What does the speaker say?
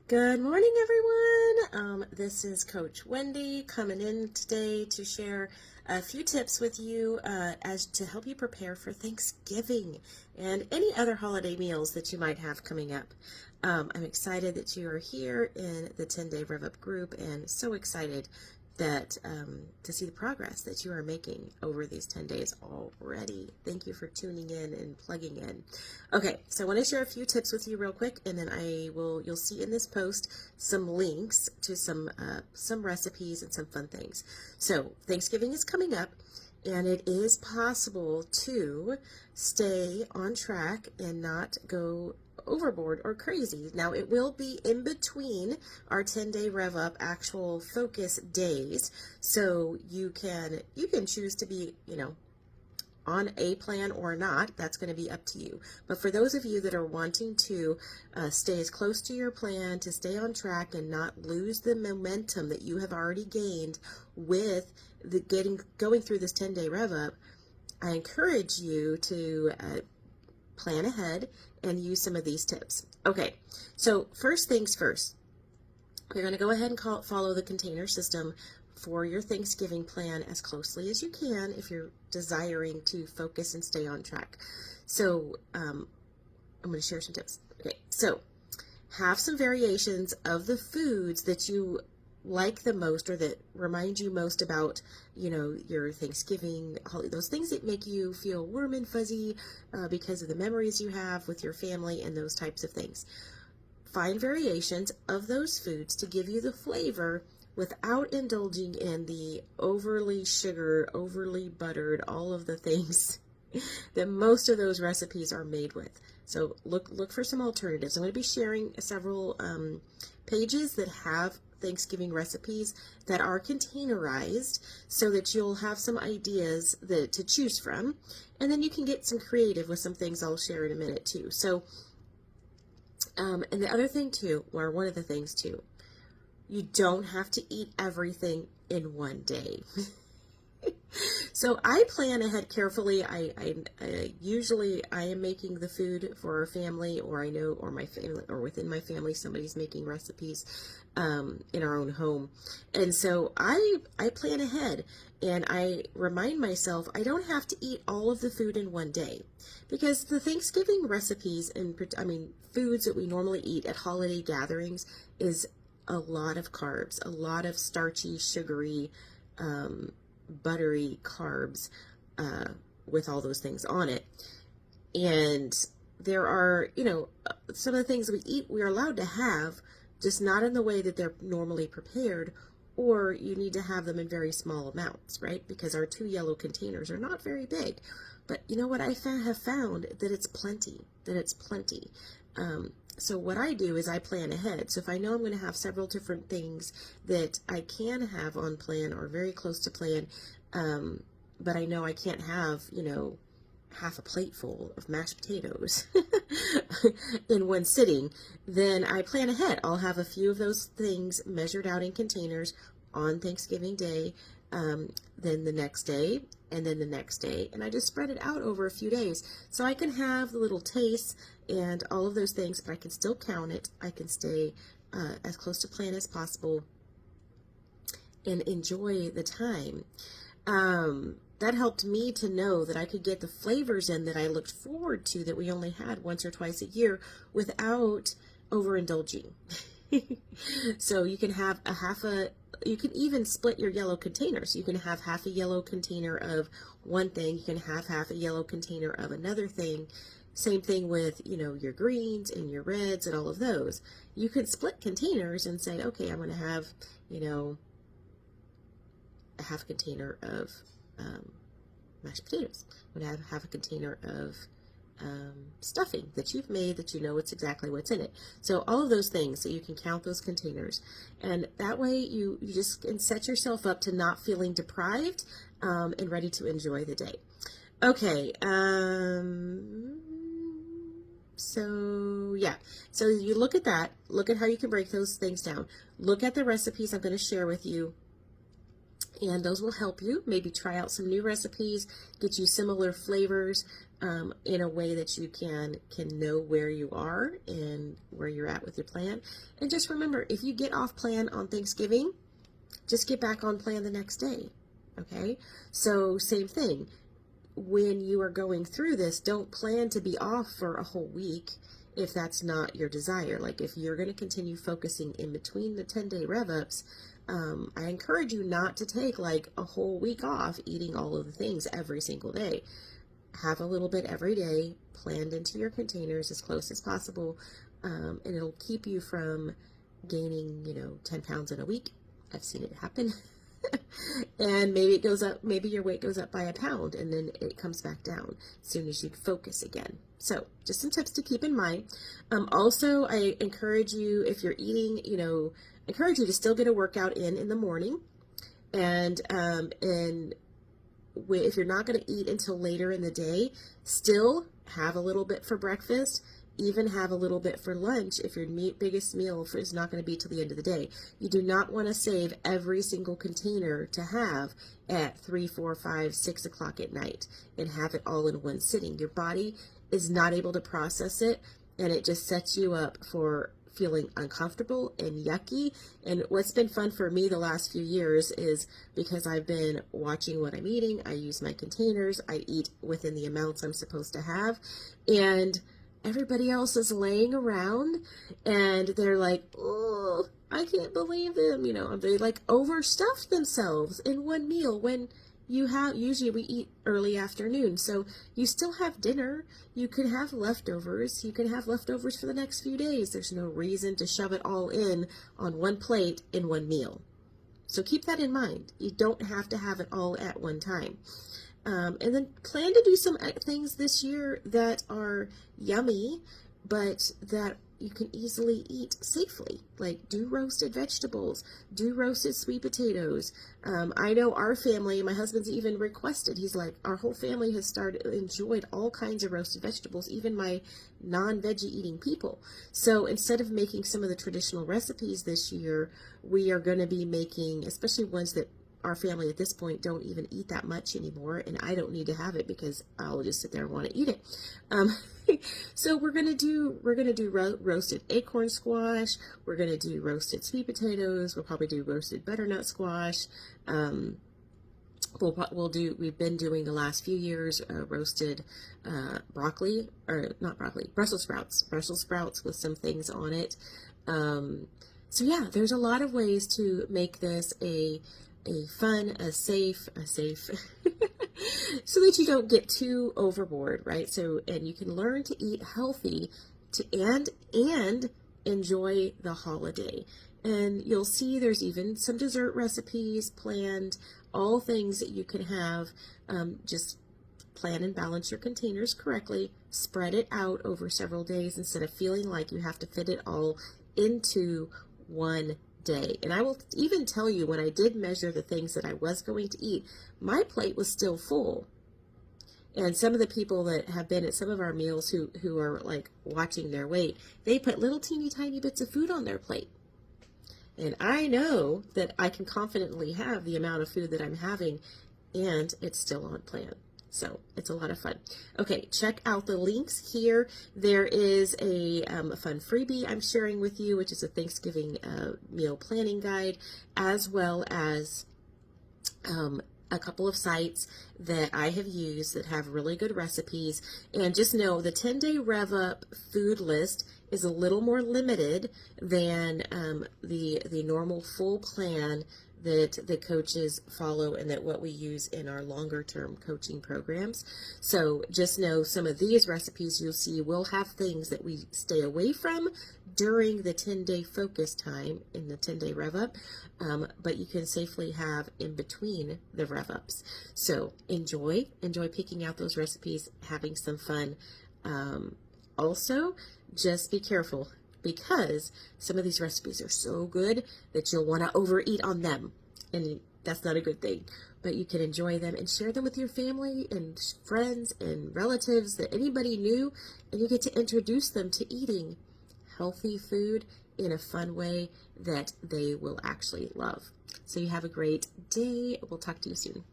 Good morning, everyone. This is Coach Wendy coming in today to share a few tips with you as to help you prepare for Thanksgiving and any other holiday meals that you might have coming up. I'm excited that you are here in the 10-day Rev Up group and so excited that to see the progress that you are making over these 10 days already. Thank you for tuning in and plugging in. Okay, so I want to share a few tips with you real quick, and then you'll see in this post some links to some recipes and some fun things. So Thanksgiving is coming up, and it is possible to stay on track and not go overboard or crazy. Now, it will be in between our 10-day Rev Up actual focus days, so you can choose to be, on a plan or not. That's going to be up to you. But for those of you that are wanting to stay as close to your plan, to stay on track and not lose the momentum that you have already gained with going through this 10-day Rev Up, I encourage you to plan ahead and use some of these tips. Okay, so first things first, you're going to go ahead and follow the container system for your Thanksgiving plan as closely as you can if you're desiring to focus and stay on track. So I'm going to share some tips. Okay, so have some variations of the foods that you like the most or that remind you most about, your Thanksgiving, those things that make you feel warm and fuzzy because of the memories you have with your family and those types of things. Find variations of those foods to give you the flavor without indulging in the overly sugar, overly buttered, all of the things that most of those recipes are made with. So look for some alternatives. I'm going to be sharing several pages that have Thanksgiving recipes that are containerized so that you'll have some ideas to choose from, and then you can get some creative with some things I'll share in a minute too. So and the other thing too, or one of the things too, you don't have to eat everything in one day. So I plan ahead carefully. I usually am making the food for our family, or I know, or my family, or within my family, somebody's making recipes in our own home. And so I plan ahead, and I remind myself I don't have to eat all of the food in one day, because the Thanksgiving recipes and foods that we normally eat at holiday gatherings is a lot of carbs, a lot of starchy, sugary, buttery carbs with all those things on it. And there are, some of the things we eat, we're allowed to have, just not in the way that they're normally prepared, or you need to have them in very small amounts, right? Because our 2 yellow containers are not very big. But you know what I have found? That it's plenty, So what I do is I plan ahead. So if I know I'm going to have several different things that I can have on plan or very close to plan, but I know I can't have, half a plate full of mashed potatoes in one sitting, then I plan ahead. I'll have a few of those things measured out in containers on Thanksgiving Day, then the next day, and then the next day, and I just spread it out over a few days so I can have the little tastes and all of those things, but I can still count it. I can stay as close to plan as possible and enjoy the time. That helped me to know that I could get the flavors in that I looked forward to, that we only had once or twice a year, without overindulging. So you can have you can even split your yellow containers. You can have half a yellow container of one thing. You can have half a yellow container of another thing. Same thing with, your greens and your reds and all of those. You can split containers and say, okay, I'm going to have, a half container of mashed potatoes. I'm going to have a container of stuffing that you've made, that it's exactly what's in it. So all of those things, so you can count those containers, and that way you just can set yourself up to not feeling deprived and ready to enjoy the day. Okay, so yeah, so you look at that, look at how you can break those things down, look at the recipes I'm going to share with you, and those will help you maybe try out some new recipes, get you similar flavors in a way that you can know where you are and where you're at with your plan. And just remember, if you get off plan on Thanksgiving, just get back on plan the next day. Okay? So same thing. When you are going through this, don't plan to be off for a whole week if that's not your desire. Like if you're going to continue focusing in between the 10-day rev ups, I encourage you not to take like a whole week off eating all of the things every single day. Have a little bit every day planned into your containers as close as possible, and it'll keep you from gaining, 10 pounds in a week. I've seen it happen. And maybe it goes up, maybe your weight goes up by a pound and then it comes back down as soon as you focus again. So just some tips to keep in mind. Also, I encourage you, if you're eating, encourage you to still get a workout in the morning. And if you're not going to eat until later in the day, still have a little bit for breakfast. Even have a little bit for lunch if your biggest meal is not going to be till the end of the day. You do not want to save every single container to have at 3, 4, 5, 6 o'clock at night and have it all in one sitting. Your body is not able to process it, and it just sets you up for feeling uncomfortable and yucky. And what's been fun for me the last few years is because I've been watching what I'm eating, I use my containers, I eat within the amounts I'm supposed to have, and everybody else is laying around and they're like, oh, I can't believe them. They like overstuffed themselves in one meal when usually we eat early afternoon. So you still have dinner. You could have leftovers. You can have leftovers for the next few days. There's no reason to shove it all in on one plate in one meal. So keep that in mind. You don't have to have it all at one time. And then plan to do some things this year that are yummy, but that you can easily eat safely. Like do roasted vegetables, do roasted sweet potatoes. I know our family, my husband's even requested, he's like, our whole family has enjoyed all kinds of roasted vegetables, even my non-veggie eating people. So instead of making some of the traditional recipes this year, we are going to be making, especially ones that our family at this point don't even eat that much anymore, and I don't need to have it because I'll just sit there and want to eat it. So we're gonna do roasted acorn squash. We're gonna do roasted sweet potatoes. We'll probably do roasted butternut squash. We've been doing the last few years roasted broccoli, or not broccoli, Brussels sprouts with some things on it. So yeah, there's a lot of ways to make this a fun, a safe, so that you don't get too overboard, right? So, and you can learn to eat healthy and enjoy the holiday. And you'll see there's even some dessert recipes planned, all things that you can have. Just plan and balance your containers correctly, spread it out over several days instead of feeling like you have to fit it all into one day. And I will even tell you, when I did measure the things that I was going to eat, my plate was still full. And some of the people that have been at some of our meals who are like watching their weight, they put little teeny tiny bits of food on their plate. And I know that I can confidently have the amount of food that I'm having, and it's still on plan. So it's a lot of fun. Okay, check out the links here. There is a fun freebie I'm sharing with you, which is a Thanksgiving meal planning guide, as well as a couple of sites that I have used that have really good recipes. And just know the 10-day Rev Up food list is a little more limited than the normal full plan that the coaches follow and that what we use in our longer term coaching programs. So just know some of these recipes you'll see will have things that we stay away from during the 10-day focus time in the 10-day rev up, but you can safely have in between the rev ups. So enjoy picking out those recipes, having some fun. Also, just be careful, because some of these recipes are so good that you'll want to overeat on them, and that's not a good thing. But you can enjoy them and share them with your family and friends and relatives, that anybody new, and you get to introduce them to eating healthy food in a fun way that they will actually love. So you have a great day. We'll talk to you soon.